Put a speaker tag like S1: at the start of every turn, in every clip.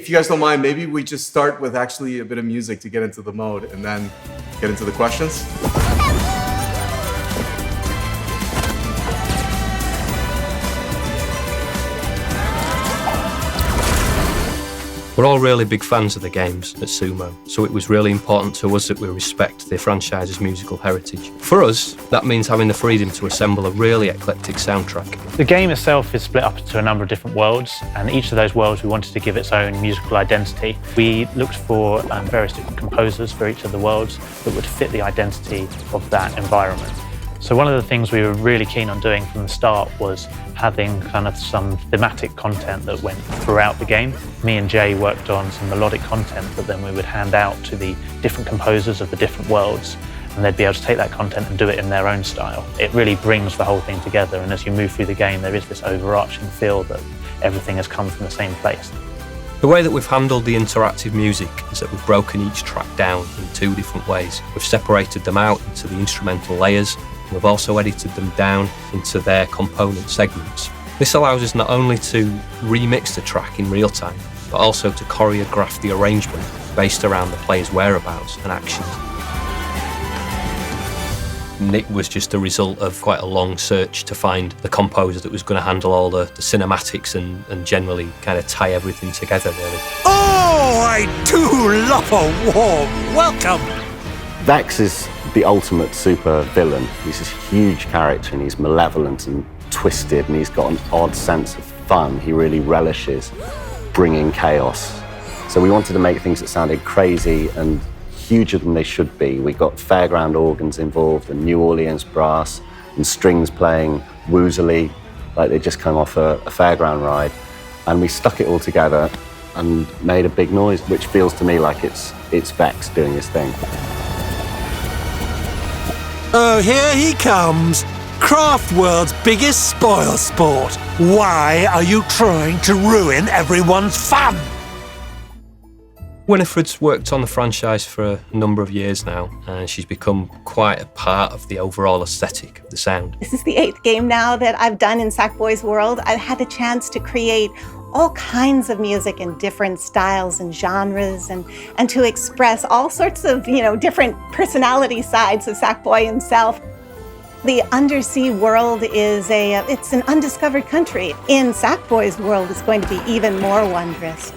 S1: if you guys don't mind, maybe we just start with actually a bit of music to get into the mode and then get into the questions.
S2: We're all really big fans of the games at Sumo, so it was really important to us that we respect the franchise's musical heritage. For us, that means having the freedom to assemble a really eclectic soundtrack.
S3: The game itself is split up into a number of different worlds, and each of those worlds we wanted to give its own musical identity. We looked for various different composers for each of the worlds that would fit the identity of that environment. So one of the things we were really keen on doing from the start was having kind of some thematic content that went throughout the game. Me and Jay worked on some melodic content that then we would hand out to the different composers of the different worlds, and they'd be able to take that content and do it in their own style. It really brings the whole thing together, and as you move through the game, there is this overarching feel that everything has come from the same place.
S2: The way that we've handled the interactive music is that we've broken each track down in two different ways. We've separated them out into the instrumental layers. We've also edited them down into their component segments. This allows us not only to remix the track in real time, but also to choreograph the arrangement based around the player's whereabouts and actions. And it was just a result of quite a long search to find the composer that was going to handle all the cinematics and generally kind of tie everything together, really.
S4: Oh, I do love a warm welcome!
S5: Vex is the ultimate super villain. He's this huge character and he's malevolent and twisted and he's got an odd sense of fun. He really relishes bringing chaos. So we wanted to make things that sounded crazy and huger than they should be. We got fairground organs involved and New Orleans brass and strings playing woozily like they just come off a fairground ride. And we stuck it all together and made a big noise, which feels to me like it's Vex doing his thing.
S4: Oh, here he comes. Craftworld's biggest spoil sport. Why are you trying to ruin everyone's fun?
S2: Winifred's worked on the franchise for a number of years now, and she's become quite a part of the overall aesthetic of the sound.
S6: This is the 8th game now that I've done in Sackboy's world. I've had the chance to create all kinds of music in different styles and genres and to express all sorts of, different personality sides of Sackboy himself. The undersea world is it's an undiscovered country. In Sackboy's world, it's going to be even more wondrous.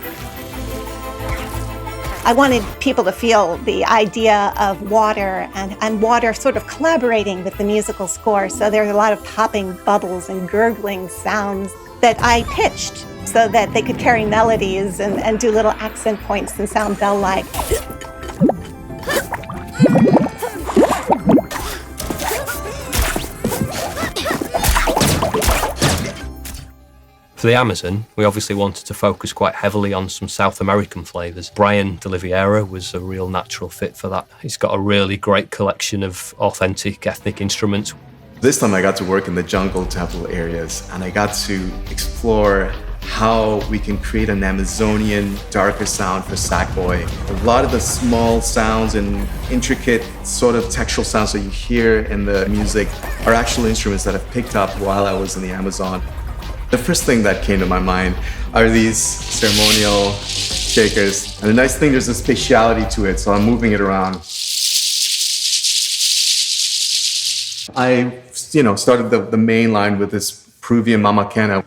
S6: I wanted people to feel the idea of water and water sort of collaborating with the musical score. So there's a lot of popping bubbles and gurgling sounds that I pitched so that they could carry melodies and do little accent points and sound bell-like.
S2: For the Amazon, we obviously wanted to focus quite heavily on some South American flavours. Brian de Oliveira was a real natural fit for that. He's got a really great collection of authentic ethnic instruments.
S1: This time I got to work in the jungle temple areas and I got to explore how we can create an Amazonian darker sound for Sackboy. A lot of the small sounds and intricate sort of textural sounds that you hear in the music are actual instruments that I've picked up while I was in the Amazon. The first thing that came to my mind are these ceremonial shakers. And the nice thing, there's a spatiality to it, so I'm moving it around. I, started the main line with this Peruvian mamacena.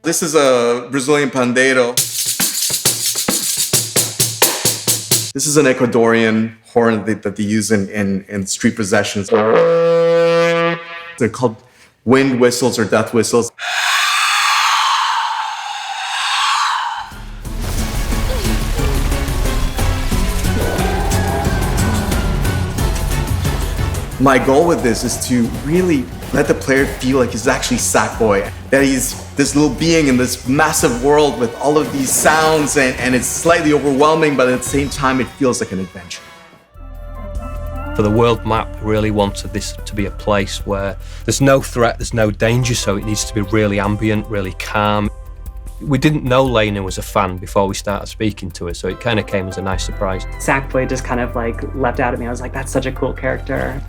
S1: This is a Brazilian pandeiro. This is an Ecuadorian horn that they use in street processions. They're called wind whistles or death whistles. My goal with this is to really let the player feel like he's actually Sackboy, that he's this little being in this massive world with all of these sounds and it's slightly overwhelming, but at the same time it feels like an adventure.
S2: For the world map, I really wanted this to be a place where there's no threat, there's no danger, so it needs to be really ambient, really calm. We didn't know Lena was a fan before we started speaking to her, so it kind of came as a nice surprise.
S7: Sackboy just kind of leapt out at me. I was like, that's such a cool character.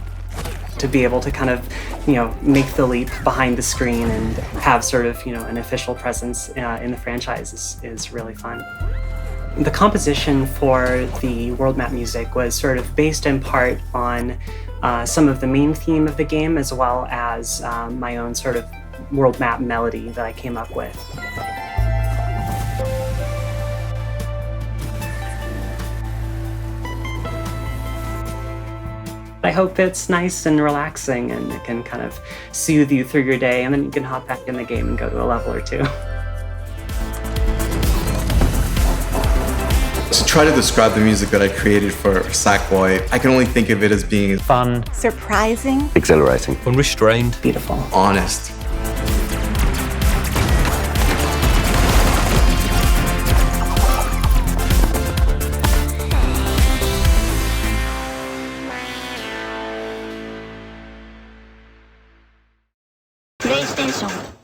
S7: To be able to kind of, make the leap behind the screen and have sort of, an official presence in the franchise is really fun. The composition for the world map music was sort of based in part on some of the main theme of the game, as well as my own sort of world map melody that I came up with. I hope it's nice and relaxing and it can kind of soothe you through your day, and then you can hop back in the game and go to a level or two.
S1: To try to describe the music that I created for Sackboy, I can only think of it as being
S3: Fun,
S6: Surprising.
S5: Exhilarating.
S2: Unrestrained.
S7: Beautiful.
S1: honest.
S8: PlayStation